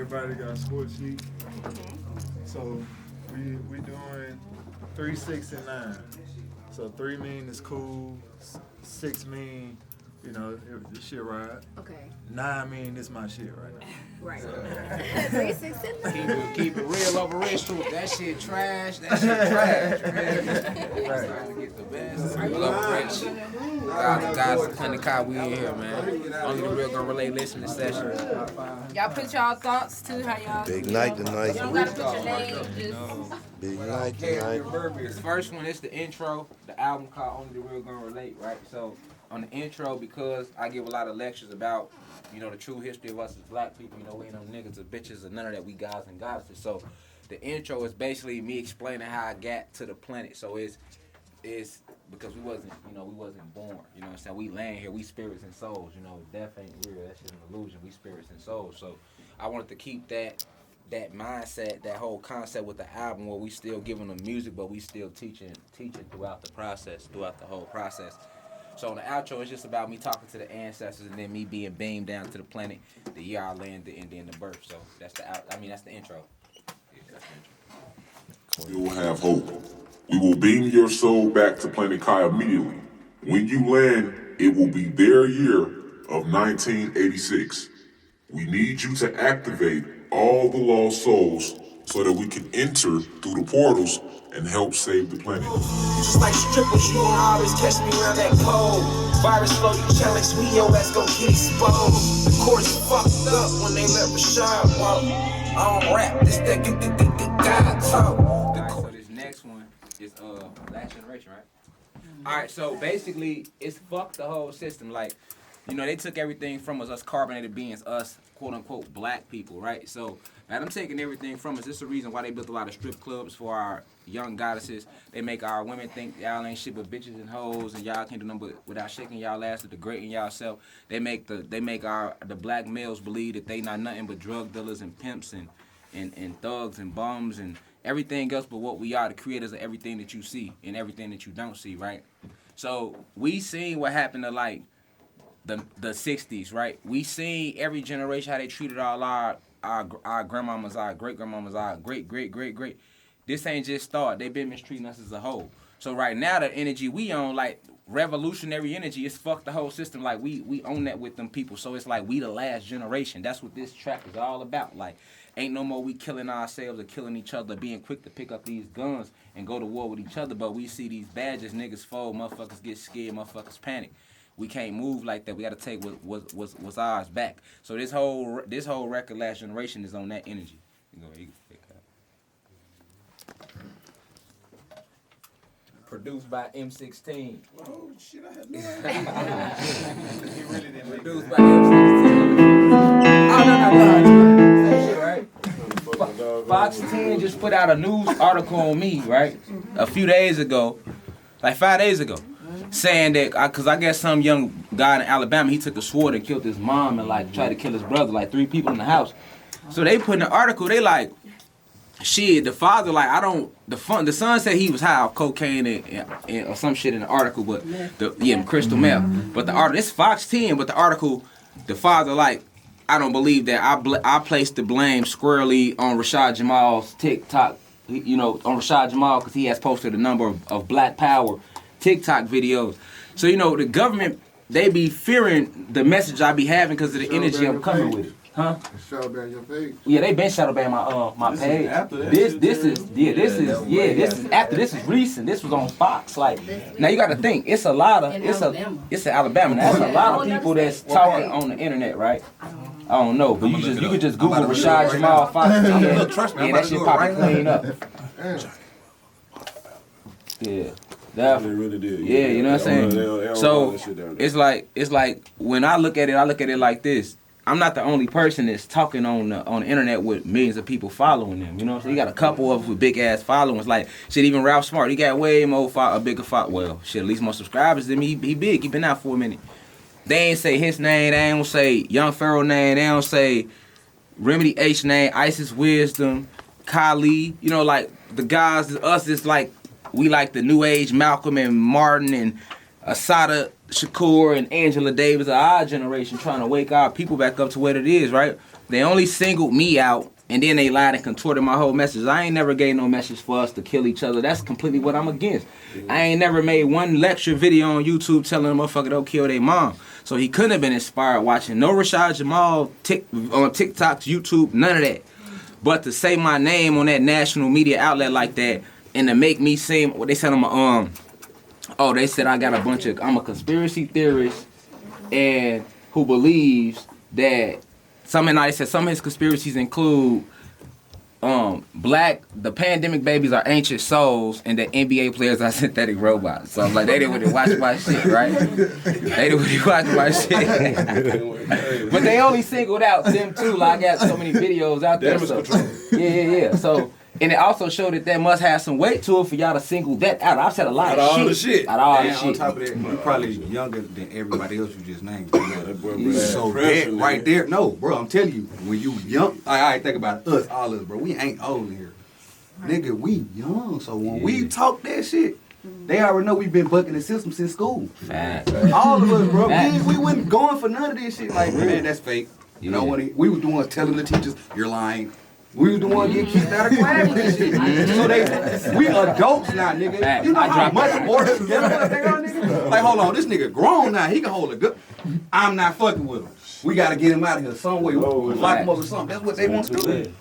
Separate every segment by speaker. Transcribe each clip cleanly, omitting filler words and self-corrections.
Speaker 1: everybody got a score sheet. So we doing 3, 6, and 9. So 3 mean it's cool. 6 mean, you know, this shit ride.
Speaker 2: Okay.
Speaker 1: 9 mean this my shit right now.
Speaker 2: Right.
Speaker 1: So.
Speaker 2: 3, 6, and 9.
Speaker 3: Keep it real over rich truth. That shit trash. That shit trash. Man.
Speaker 1: Right.
Speaker 3: Trying to get the best. Real over rich. Guys, plenty of we in here, man. Only the real gonna relate listening session.
Speaker 4: Y'all put y'all thoughts to how y'all.
Speaker 5: Big night tonight.
Speaker 4: You don't gotta put your name. Just.
Speaker 5: Big night tonight.
Speaker 3: This first one is the intro. The album called Only the Real Gonna Relate, right? So on the intro, because I give a lot of lectures about, you know, the true history of us as black people. You know, we ain't no niggas or bitches or none of that. We guys and goddesses. So the intro is basically me explaining how I got to the planet. So it's because we wasn't born. You know what I'm saying? We land here. We spirits and souls. You know, death ain't real. That shit's an illusion. We spirits and souls. So I wanted to keep that mindset, that whole concept with the album where we still giving them music, but we still teaching throughout the whole process. So on the outro, it's just about me talking to the ancestors and then me being beamed down to the planet the year I landed and then the birth. So that's the intro. Yeah, that's the intro.
Speaker 6: You will have hope. We will beam your soul back to Planet Kai immediately. When you land, it will be their year of 1986. We need you to activate all the lost souls so that we can enter through the portals and help save the planet.
Speaker 7: Just like strippers, you gon' always catch me around that pole. Virus flow, you challenge me, yo, let's go get exposed. The chorus fucked up when they let Rashad walk. I don't rap, this that God talk.
Speaker 3: Alright, so this next one is Last Generation, right? Alright, so basically it's fucked the whole system. Like, you know, they took everything from us carbonated beings, us quote unquote black people, right? So now them taking everything from us. This is the reason why they built a lot of strip clubs for our young goddesses. They make our women think y'all ain't shit but bitches and hoes, and y'all can't do nothing without shaking y'all ass or degrading y'allself. They make the black males believe that they not nothing but drug dealers and pimps and thugs and bums and everything else but what we are, the creators of everything that you see and everything that you don't see, right? So we seen what happened to like the 60s, right? We seen every generation how they treated all our grandmamas, our great-grandmamas, our great. This ain't just start. They been mistreating us as a whole. So right now, the energy we own, like revolutionary energy, it's fucked the whole system. Like we own that with them people. So it's like we the last generation. That's what this track is all about. Like ain't no more we killing ourselves or killing each other, being quick to pick up these guns and go to war with each other. But we see these badges, niggas fold, motherfuckers get scared, motherfuckers panic. We can't move like that. We got to take what's ours back. So this whole record, Last Generation, is on that energy. You pick up. Produced by M16.
Speaker 8: Oh shit! I had no idea. He really didn't make
Speaker 3: Produced by M16. Oh no. Same shit, right? Fox 10 just put out a news article on me, right? A few days ago, like 5 days ago. Saying that, because I guess some young guy in Alabama, he took a sword and killed his mom and like tried to kill his brother, like 3 people in the house. So they put in the article, they like, shit, the father, like, the son said he was high off cocaine and or some shit in the article, but, crystal meth. But the article, it's Fox 10, but the article, the father, like, I don't believe that. I placed the blame squarely on Rashad Jamal's TikTok, on Rashad Jamal, because he has posted a number of Black Power TikTok videos. So, the government, they be fearing the message I be having because of the energy I'm coming with. Huh?
Speaker 8: Shadow ban your page.
Speaker 3: Yeah, they been shadow ban my page. This is after this is recent. This was on Fox. Like now you got to think it's in Alabama. Now, that's a lot of people that's talking on the internet, right? I don't know, but you could just Google Rashad Jamal Fox. Yeah, that shit probably clean up. Yeah.
Speaker 9: They really did.
Speaker 3: Yeah, you know what I'm saying? So it's like when I look at it like this. I'm not the only person that's talking on the internet with millions of people following them. You know what I'm saying? You got a couple of with big ass followings. Like shit, even Ralph Smart, he got way more a bigger well, shit, at least more subscribers than me. He big. He been out for a minute. They ain't say his name. They ain't say Young Pharaoh name. They don't say Remedy H name, Isis Wisdom, Kali. Like the guys, us is like. We like the new age Malcolm and Martin and Assata Shakur and Angela Davis of our generation trying to wake our people back up to what it is, right? They only singled me out, and then they lied and contorted my whole message. I ain't never gave no message for us to kill each other. That's completely what I'm against. I ain't never made one lecture video on YouTube telling a motherfucker don't kill their mom. So he couldn't have been inspired watching no Rashad Jamal on TikTok, YouTube, none of that. But to say my name on that national media outlet like that, and to make me seem, what they said they said I got I'm a conspiracy theorist, and who believes that they said some of his conspiracies include the pandemic babies are ancient souls, and the NBA players are synthetic robots. So I'm like, they didn't really watch my shit, right? They didn't really watch my shit. But they only singled out them too. Like, I got so many videos out there. So, yeah. So, and it also showed that must have some weight to it for y'all to single that out. I've said a lot of shit. Out all the shit.
Speaker 8: On top of that, you're probably younger than everybody else you just named. So that right there, no, bro, I'm telling you, when you young, I think about us, all of us, bro, we ain't old here. Nigga, we young, so when we talk that shit, they already know we been bucking the system since school.
Speaker 3: Fact.
Speaker 8: All of us, bro, we wasn't going for none of this shit. Like, man, that's fake. You know what? We was doing telling the teachers, you're lying. We was the one getting kicked out of class and shit. So we adults now, nigga. You know how much more together they are, nigga? Like, hold on, this nigga grown now. He can hold a gun. I'm not fucking with him. We gotta get him out of here some way. Lock him up or something. That's what they want to do.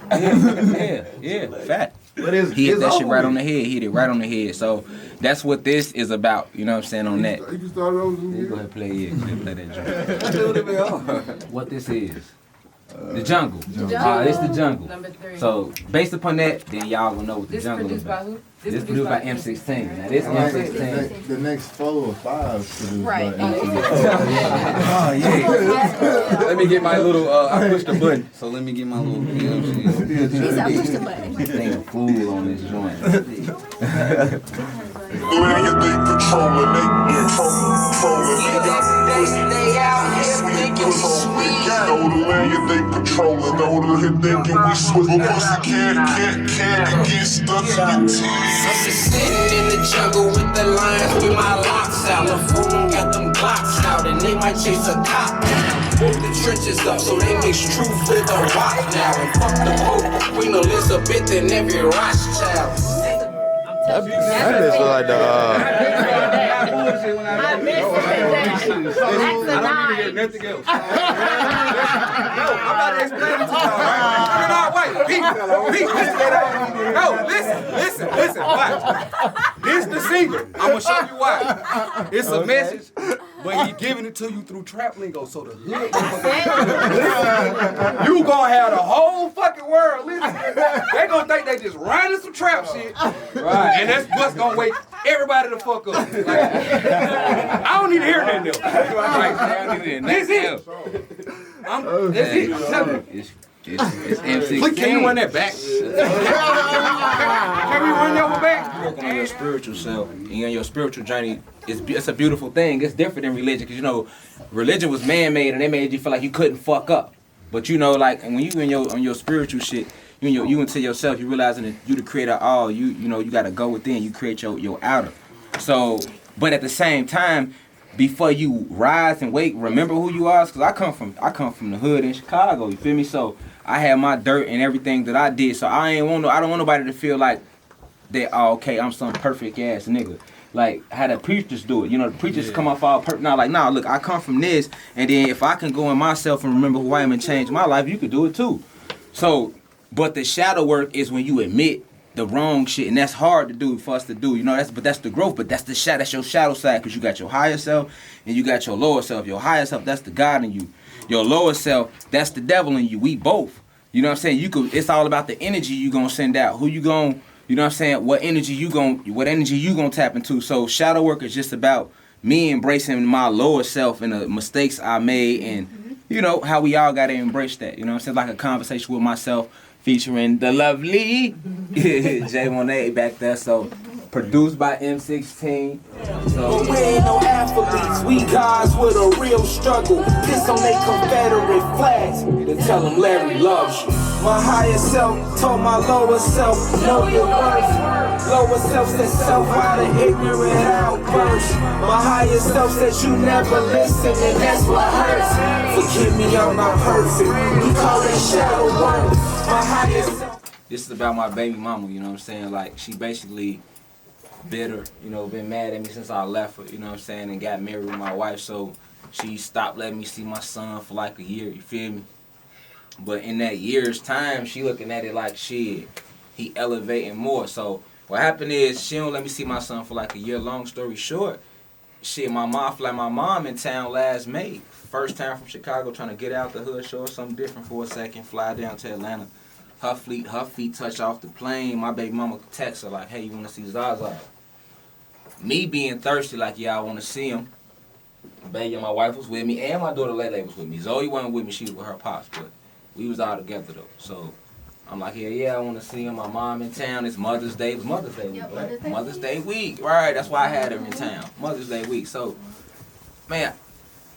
Speaker 3: Yeah, fact.
Speaker 8: He
Speaker 3: hit that shit right on the head. Hit it right on the head. So that's what this is about. You know what I'm saying on that.
Speaker 9: You can start over.
Speaker 3: Go ahead, play that joint. What this is. The jungle. It's the jungle.
Speaker 4: Number 3.
Speaker 3: So based upon that, then y'all will know what the jungle is about. This produced by M16. Now this M16.
Speaker 1: The next 4 or 5 produced
Speaker 2: Right.
Speaker 1: by M16.
Speaker 8: Oh, yeah. Let me get my little, I pushed the button. So let me get my little
Speaker 2: He's up, push the button.
Speaker 3: Ain't a fool on this joint.
Speaker 6: They patrolling, they patrolling.
Speaker 7: They out here thinking sweet.
Speaker 6: Know the land, they patrolling. Know the hit thinking we swivel. Pussy can't get stuck in your teeth.
Speaker 7: I'm just sitting in the jungle with the lions with my locks out. The phone got them Glocks out and they might chase a cop down. Hold the trenches up so they mix truth with a rock now. And fuck the Pope, Queen Elizabeth and every Rothschild.
Speaker 5: That bitch look like the
Speaker 2: I missed it. That's a 9.
Speaker 8: nothing else. No, I'm about to explain it to y'all, right? No, wait, Pete, listen, watch. This the single. I'm gonna show you why. It's a message, but he giving it to you through trap lingo, so the hood. You gonna have the whole fucking world listening. They gonna think they just running some trap shit, right? And that's what's gonna wake everybody the fuck up. Like, I don't need to hear that though. Like, this it. That's it. I'm telling you.
Speaker 3: It's M16.
Speaker 8: Look, can you run that back? Can we run that one back?
Speaker 3: Working on your spiritual self and on your spiritual journey. It's a beautiful thing. It's different than religion because, you know, religion was man-made and they made you feel like you couldn't fuck up. But, you know, like, and when you on your spiritual shit, you into yourself, you realizing that you the creator of all. You know, you got to go within. You create your outer. So, but at the same time, before you rise and wake, remember who you are. Because I come from the hood in Chicago. You feel me? So I had my dirt and everything that I did. So I don't want nobody to feel like that. Oh, okay, I'm some perfect ass nigga. Like how the preachers do it. You know, the preachers come off all perfect. Now, like, nah, look, I come from this, and then if I can go in myself and remember who I am and change my life, you could do it too. So, but the shadow work is when you admit the wrong shit, and that's hard to do for us to do. You know, that's the growth, but that's your shadow side, because you got your higher self and you got your lower self. Your higher self, that's the God in you. Your lower self, that's the devil in you. We both. You know what I'm saying? It's all about the energy you gonna send out. Who you gonna, you know what I'm saying? What energy you gonna tap into. So shadow work is just about me embracing my lower self and the mistakes I made, and you know how we all gotta embrace that. You know what I'm saying? Like a conversation with myself, featuring the lovely J Monet back there. So produced by M16. So
Speaker 7: we ain't no athletes, we guys with a real struggle. Piss on they Confederate flags and tell them Larry loves you. My higher self told my lower self, know your worth. Lower self said self out of ignorant outbursts. My higher self said you never listen, and that's what hurts. Forgive me, I'm not perfect. He call it shadow work. My higher self.
Speaker 3: This is about my baby mama, you know what I'm saying? Like, she basically bitter, you know, been mad at me since I left her, you know what I'm saying, and got married with my wife, so she stopped letting me see my son for like a year, you feel me? But in that year's time, she looking at it like, shit, he elevating more. So what happened is, she don't let me see my son for like a year. Long story short, shit, my mom in town last May. First time from Chicago, trying to get out the hood, show her something different for a second, fly down to Atlanta. Her feet touch off the plane. My baby mama text her like, hey, you want to see Zaza? Me being thirsty, like, yeah, I want to see him. Baby, my wife was with me, and my daughter Lele was with me. Zoe wasn't with me, she was with her pops, but we was all together though. So I'm like, yeah, I want to see him. My mom in town. It's Mother's Day. It was Mother's Day week, right? Mother's Day week, right? That's why I had her in town. Mother's Day week. So, man,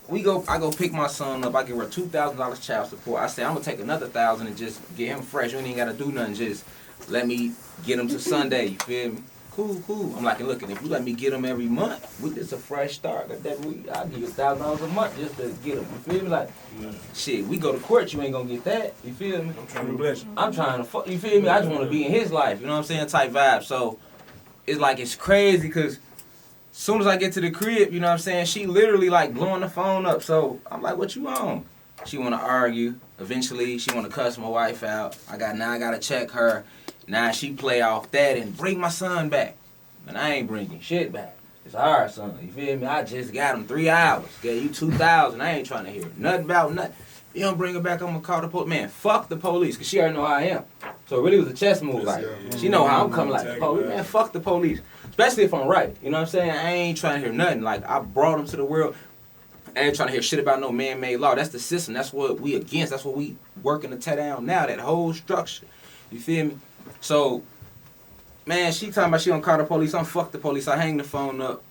Speaker 3: I go pick my son up. I give her $2,000 child support. I say I'm gonna take another $1,000 and just get him fresh. You ain't gotta do nothing. Just let me get him to Sunday. You feel me? Cool. I'm like, look, if you let me get him every month, it's a fresh start. I'll give you $1,000 a month just to get him. You feel me? Like, shit, we go to court, you ain't gonna get that. You feel me?
Speaker 9: I'm trying to bless you.
Speaker 3: I'm trying to fuck. You feel me? I just want to be in his life. You know what I'm saying? Type vibe. So it's like it's crazy because as soon as I get to the crib, you know what I'm saying? She literally like blowing the phone up. So I'm like, what you on? She want to argue. Eventually, she want to cuss my wife out. I gotta check her. Now she play off that and bring my son back. And I ain't bringing shit back. It's our son. You feel me? I just got him 3 hours. Gave you $2,000. I ain't trying to hear nothing about nothing. If you don't bring her back, I'm going to call the police. Man, fuck the police, because she already know how I am. So it really was a chess move. Like, she know how I'm coming like the police. Man, fuck the police. Especially if I'm right. You know what I'm saying? I ain't trying to hear nothing. Like, I brought him to the world. I ain't trying to hear shit about no man-made law. That's the system. That's what we against. That's what we working to tear down now, that whole structure. You feel me? So, man, she talking about she gonna call the police. I'm fuck the police. I hang the phone up.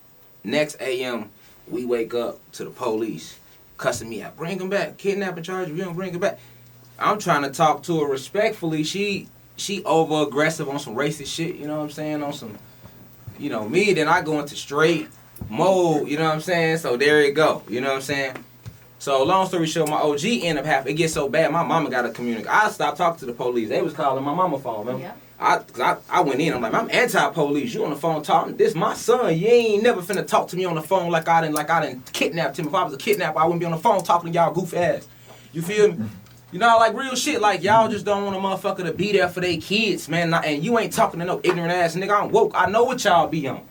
Speaker 3: Next AM, we wake up to the police cussing me out. Bring him back. Kidnapping charge. We don't bring him back. I'm trying to talk to her respectfully. She over aggressive on some racist shit. You know what I'm saying? On some, you know, me. Then I go into straight mode. You know what I'm saying? So there you go. You know what I'm saying? So long story short, my OG ended up having, it gets so bad, my mama got to communicate. I stopped talking to the police. They was calling my mama phone, man. Yeah. I went in, I'm like, I'm anti-police. You on the phone talking, this my son. You ain't never finna talk to me on the phone like I done kidnapped him. If I was a kidnapper, I wouldn't be on the phone talking to y'all goof ass. You feel me? You know, like real shit, like y'all just don't want a motherfucker to be there for their kids, man. And you ain't talking to no ignorant ass nigga. I'm woke. I know what y'all be on.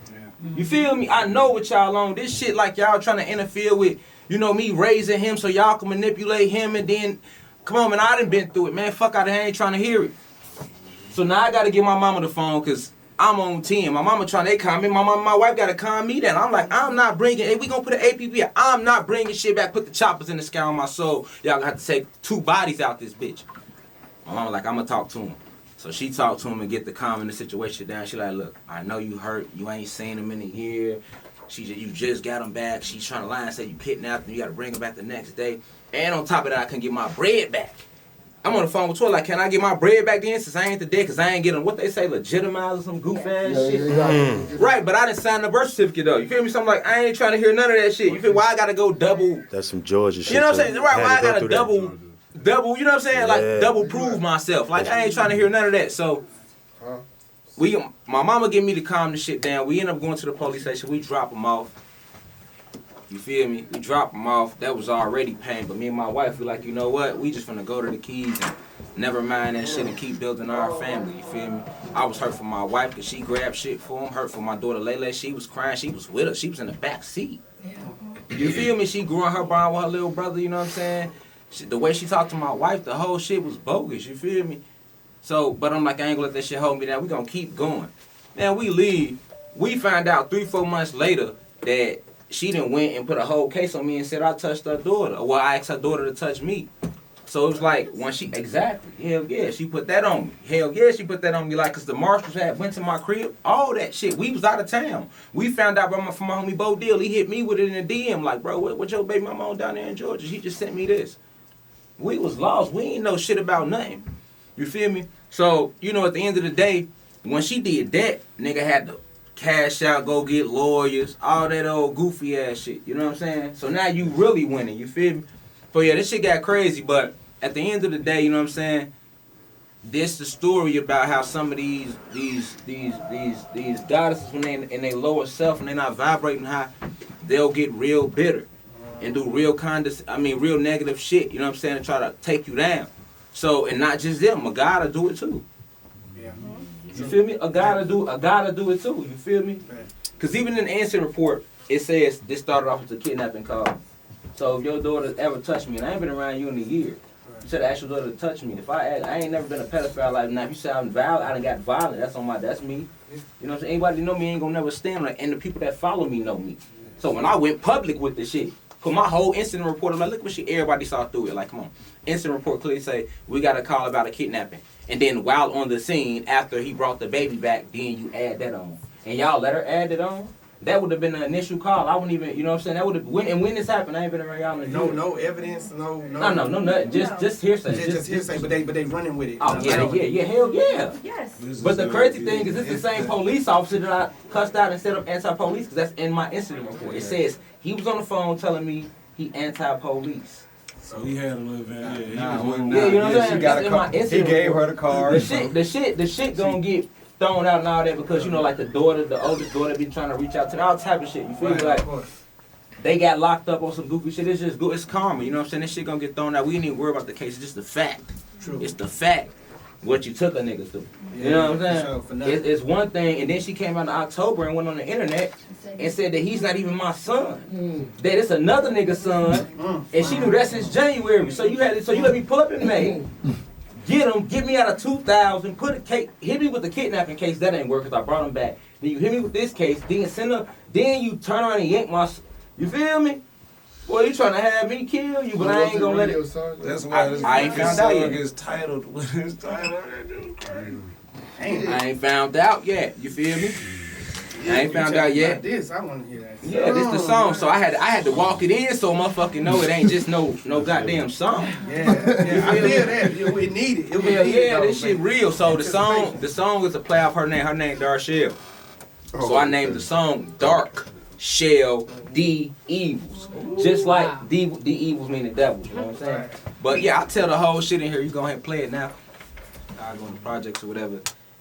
Speaker 3: You feel me? I know what y'all on. This shit like y'all trying to interfere with, you know, me raising him so y'all can manipulate him and then, come on, man, I done been through it, man. Fuck out of here, I ain't trying to hear it. So now I got to get my mama the phone because I'm on 10. My mama trying to calm me. My wife got to calm me down. I'm like, I'm not bringing, hey, we going to put an APB. I'm not bringing shit back. Put the choppers in the sky on my soul. Y'all going to have to take 2 bodies out this bitch. My mama like, I'm going to talk to him. So she talked to him and get the calming the situation down. She like, look, I know you hurt. You ain't seen him in a year. You just got him back. She's trying to lie and say you kidnapped him. You got to bring him back the next day. And on top of that, I can get my bread back. I'm on the phone with her like, can I get my bread back then since I ain't the dead? Because I ain't getting what they say, legitimized or some goof ass shit. Right, but I didn't sign the birth certificate though. You feel me? So I'm like, I ain't trying to hear none of that shit. You feel why I got to go double?
Speaker 5: That's some Georgia shit.
Speaker 3: You know what I'm saying? Right, why I got to double, you know what I'm saying? Like double prove myself. Like I ain't trying to hear none of that. So my mama give me to calm the shit down. We end up going to the police station. We drop them off. You feel me? We drop them off. That was already pain. But me and my wife, we like, you know what? We just finna go to the keys and never mind that shit and keep building our family. You feel me? I was hurt for my wife because she grabbed shit for him. Hurt for my daughter Lele. She was crying. She was with us. She was in the back seat. You feel me? She grew on her bond with her little brother. You know what I'm saying? The way she talked to my wife, the whole shit was bogus. You feel me? So, but I'm like, I ain't gonna let that shit hold me down. We gonna keep going. Man, we leave. We find out 3-4 months later that she done went and put a whole case on me and said I touched her daughter. Well, I asked her daughter to touch me. So it was like, when she, exactly, hell yeah, she put that on me. Hell yeah, she put that on me. Like, cause the marshals went to my crib, all that shit. We was out of town. We found out from my homie Bo Deal. He hit me with it in the DM. Like, bro, what your baby mama on down there in Georgia? She just sent me this. We was lost. We ain't know shit about nothing. You feel me? So, you know, at the end of the day, when she did that, nigga had to cash out, go get lawyers, all that old goofy ass shit. You know what I'm saying? So now you really winning. You feel me? So yeah, this shit got crazy. But at the end of the day, you know what I'm saying? This the story about how some of these goddesses, when they in their lower self and they're not vibrating high, they'll get real bitter and do real real negative shit. You know what I'm saying? And try to take you down. So, and not just them, a guy to do it too.
Speaker 9: Yeah.
Speaker 3: You feel me? A guy to do it too. You feel me? Because even in the incident report, it says this started off with a kidnapping call. So if your daughter ever touched me, and I ain't been around you in a year, you should ask your daughter to touch me. If I ain't never been a pedophile like now. If you say I'm violent, I done got violent. That's me. You know what I'm saying? Anybody that know me ain't gonna never stand on it. And the people that follow me know me. So when I went public with this shit, cause my whole incident report, I'm like, look what shit everybody saw through it. Like, come on. Incident report clearly say, we got a call about a kidnapping. And then while on the scene, after he brought the baby back, then you add that on. And y'all let her add it on? That would have been the initial call. I wouldn't even, you know what I'm saying? That would have, when this happened, I ain't been around y'all in a year.
Speaker 9: No evidence, no,
Speaker 3: nothing. Just hearsay.
Speaker 9: Just hearsay, but they running with it.
Speaker 3: Oh, yeah, hell yeah.
Speaker 4: Yes.
Speaker 3: But the crazy thing is, this is the same police officer that I cussed out and set up anti-police, because that's in my incident report. It says he was on the phone telling me he anti-police.
Speaker 10: So he had a little bit,
Speaker 3: you know what I'm saying?
Speaker 8: She got a car. He gave her the car.
Speaker 3: The shit gonna get thrown out and all that because, you know, like the oldest daughter be trying to reach out to all type of shit. You feel me? Like, they got locked up on some goofy shit. It's just good. It's karma. You know what I'm saying? This shit gonna get thrown out. We ain't even worry about the case. It's just the fact.
Speaker 9: True.
Speaker 3: It's the fact. What you took a nigga through. You know what I'm saying? It's one thing, and then she came out in October and went on the internet and said that he's not even my son. That it's another nigga's son, and she knew that since January. So you let me pull up in May, get me out of 2000, hit me with the kidnapping case. That ain't work because I brought him back. Then you hit me with this case, then you turn around and yank my. You feel me? Boy, you trying to have me kill you, but I ain't gonna let it.
Speaker 10: That's why
Speaker 3: I ain't found out yet.
Speaker 10: Is titled with his title.
Speaker 3: I ain't found out yet. You feel me? I ain't found out yet.
Speaker 9: This, I want to hear that.
Speaker 3: Yeah, this the song. So I had to walk it in so motherfucking know it ain't just no goddamn song.
Speaker 9: Yeah, I feel that. We need it.
Speaker 3: Yeah, this shit real. So the song is a play off her name. Her name Darshell. So I named the song Dark Shell D Evils. Just like D Evils mean the devil. You know what I'm saying? But yeah, I'll tell the whole shit in here. You go ahead and play it now. I go on the projects or whatever.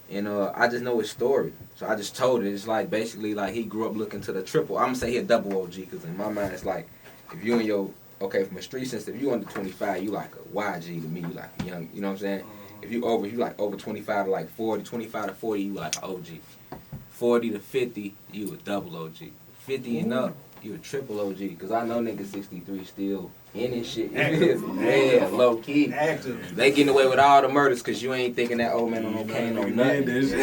Speaker 3: And I just know his story. So I just told it. It's like basically like he grew up looking to the triple. I'm gonna say he a double OG because in my mind it's like if you and your from a street sense, if you under 25, you like a YG to me. You like a young. You know what I'm saying? If you like over 25 to like 40, 25 to 40, you like an OG. 40 to 50, you a double OG. 50 and up, you a triple OG. Because I know niggas 63 still in this shit. Yeah, low key.
Speaker 9: Active.
Speaker 3: They getting away with all the murders because you ain't thinking that old man on no cane or nothing. He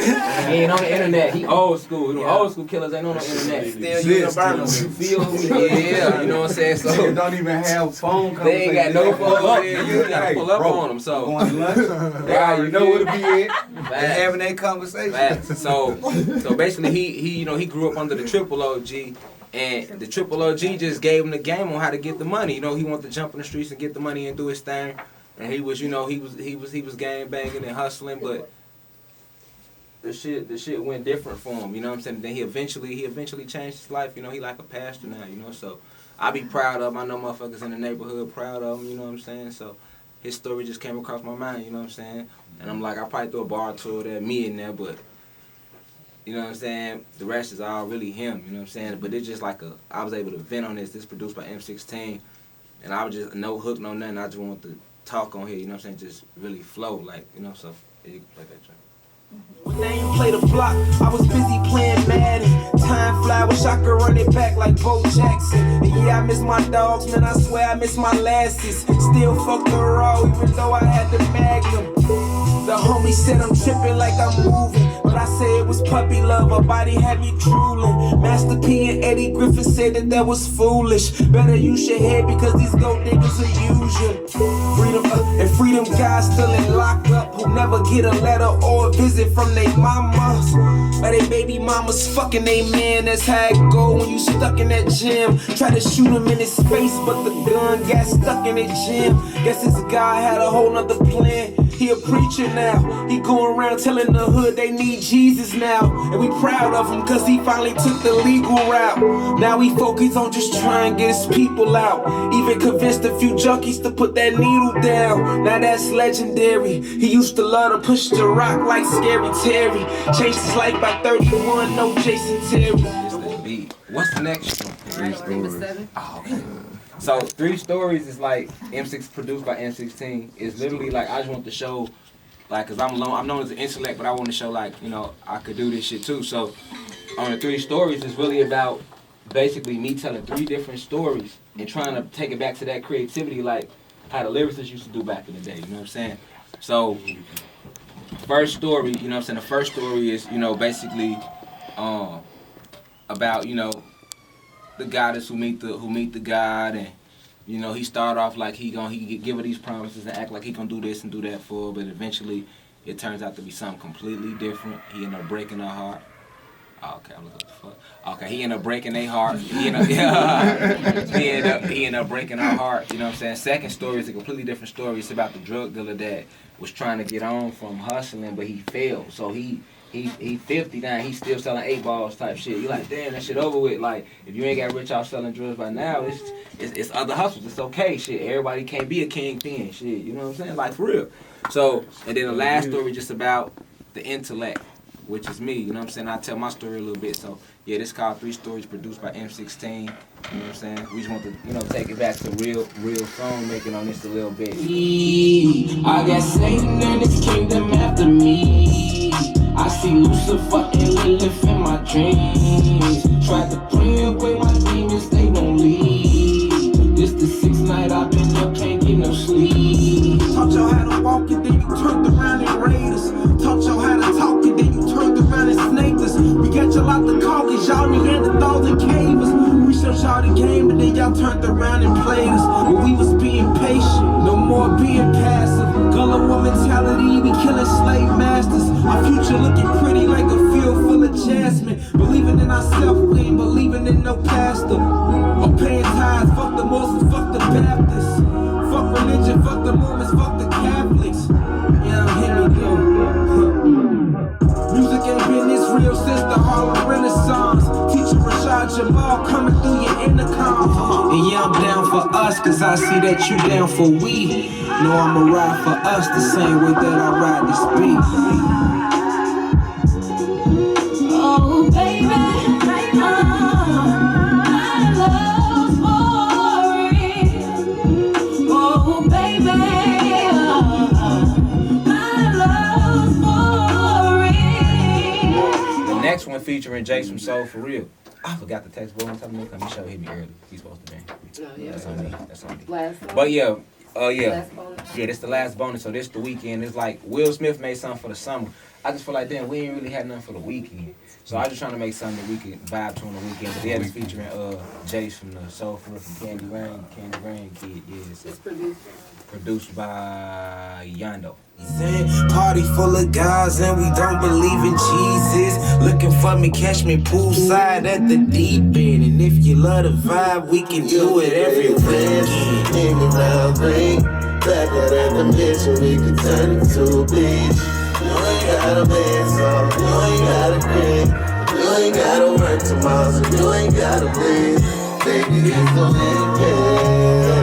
Speaker 3: ain't on the internet. He old school. The old school killers ain't on the internet.
Speaker 9: Still universal.
Speaker 3: You feel me? Yeah, you know what I'm saying? So
Speaker 8: They don't even have phone conversations.
Speaker 3: they ain't got no phone. You gotta pull up on them. So
Speaker 8: Going to lunch. Yeah, you know where to be at.
Speaker 3: Facts.
Speaker 8: Having that conversation.
Speaker 3: Facts. So basically he grew up under the triple OG. And the triple OG just gave him the game on how to get the money. You know, he wanted to jump in the streets and get the money and do his thing. And he was, you know, he was gang banging and hustling, but the shit went different for him. You know what I'm saying? Then he eventually changed his life. You know, he like a pastor now. You know, so I be proud of him. I know motherfuckers in the neighborhood proud of him. You know what I'm saying? So his story just came across my mind. You know what I'm saying? And I'm like, I probably threw a bar or two of that me in there, but. You know what I'm saying? The rest is all really him, you know what I'm saying? But it's just like I was able to vent on this. This produced by M16. And I was just no hook, no nothing. I just wanted to talk on here, you know what I'm saying? Just really flow, like, you know, so you can play that track.
Speaker 7: When they ain't play the block, I was busy playing Madden. Time fly, wish I could run it back like Bo Jackson. And yeah, I miss my dogs, man, I swear I miss my lasses. Still fuck the raw, even though I had the Magnum. The homie said I'm tripping like I'm moving, but I say it was puppy love, her body had me drooling. Master P and Eddie Griffin said that was foolish. Better use your head because these gold niggas will use you. Freedom guys still in lockup who never get a letter or a visit from they mamas. But they baby mamas fucking they man, that's how it go when you stuck in that gym. Try to shoot him in his face, but the gun got stuck in the gym. Guess this guy had a whole nother plan. He a preacher now. He going around telling the hood they need Jesus now. And we proud of him cause he finally took the legal route. Now he focused on just trying to get his people out. Even convinced a few junkies to put that needle down. Now that's legendary. He used to love to push the rock like Scary Terry. Changed his life by 31, no Jason Terry.
Speaker 3: What's the next one?
Speaker 4: 3 Stories.
Speaker 3: Oh, okay. So 3 Stories is like M6 produced by M16. It's literally like I just want to show, like, cause I'm known as an intellect, but I want to show like, you know, I could do this shit too. So on the 3 Stories, it's really about basically me telling 3 different stories and trying to take it back to that creativity, like how the lyricists used to do back in the day. You know what I'm saying? So first story, you know what I'm saying? The first story is, you know, basically about, you know, the goddess who meet the god, and you know he start off like he give her these promises and act like he gonna do this and do that for her, but eventually it turns out to be something completely different. He end up breaking her heart. Oh, okay, I'm looking at the fuck. Okay, he end up breaking their heart. He end up breaking her heart. You know what I'm saying? Second story is a completely different story. It's about the drug dealer that was trying to get on from hustling, but he failed. So he 50 now, he's still selling 8 balls type shit. You like, damn, that shit over with. Like, if you ain't got rich off selling drugs by now, it's other hustles. It's okay, shit. Everybody can't be a kingpin, shit. You know what I'm saying? Like, for real. So, and then the last story just about the intellect, which is me. You know what I'm saying? I tell my story a little bit. So, yeah, this is called 3 Stories, produced by M16. You know what I'm saying? We just want to, you know, take it back to real song making on this a little bit.
Speaker 7: I got Satan and his kingdom after me. I see Lucifer and Lilith in my dreams. Tried to pray away my demons, they won't leave. This the 6th night I've been up, can't get no sleep. Taught y'all how to walk it, then you turned around and raid us. Taught y'all how to talk it, then you turned around and snaked us. We got y'all out the caucus, y'all Neanderthals and cavers. We showed y'all the game, but then y'all turned around and played us. When we was being patient, no more being passive. Gullible mentality, we killing slave masters. Our future looking pretty like a field full of jasmine. Believing in ourselves, we ain't believing in no pastor. I'm paying tithes, fuck the Muslims, fuck the Baptists. Fuck religion, fuck the Mormons, fuck the Catholics. Yeah, here we go. Music ain't been this real since the Harlem Renaissance. Teacher Rashad Jamal coming through your intercom. And yeah, I'm down for us, cause I see that you down for we. Know I'ma ride for us the same way that I ride this beat.
Speaker 11: Oh, baby, my love's for real. Oh, baby, my love's for real.
Speaker 3: The next one featuring Jace from Soul For Real. I forgot the text boy. Tell me to come. He showed hit me early. He's supposed to be.
Speaker 4: Oh, yeah.
Speaker 3: That's on me. That's on me.
Speaker 4: Last one.
Speaker 3: But yeah. Yeah.
Speaker 4: Last bonus.
Speaker 3: Yeah, this the last bonus. So this the weekend. It's like Will Smith made something for the summer. I just feel like, damn, we ain't really had nothing for the weekend. So I just trying to make something that we can vibe to on the weekend. But yeah, it's featuring Jace from the Soul For Real from Candy Rain Kid. Yeah, so
Speaker 4: It's
Speaker 3: produced by Yondo.
Speaker 7: Party full of guys and we don't believe in Jesus. Looking for me, catch me poolside at the deep end. And if you love the vibe, we can do it every weekend.
Speaker 12: Hang around green, back out at the mission, we can turn it to a beach. You ain't gotta bed song, you ain't gotta green. You ain't gotta work tomorrow, so you ain't gotta bleed. Baby, it's the weekend.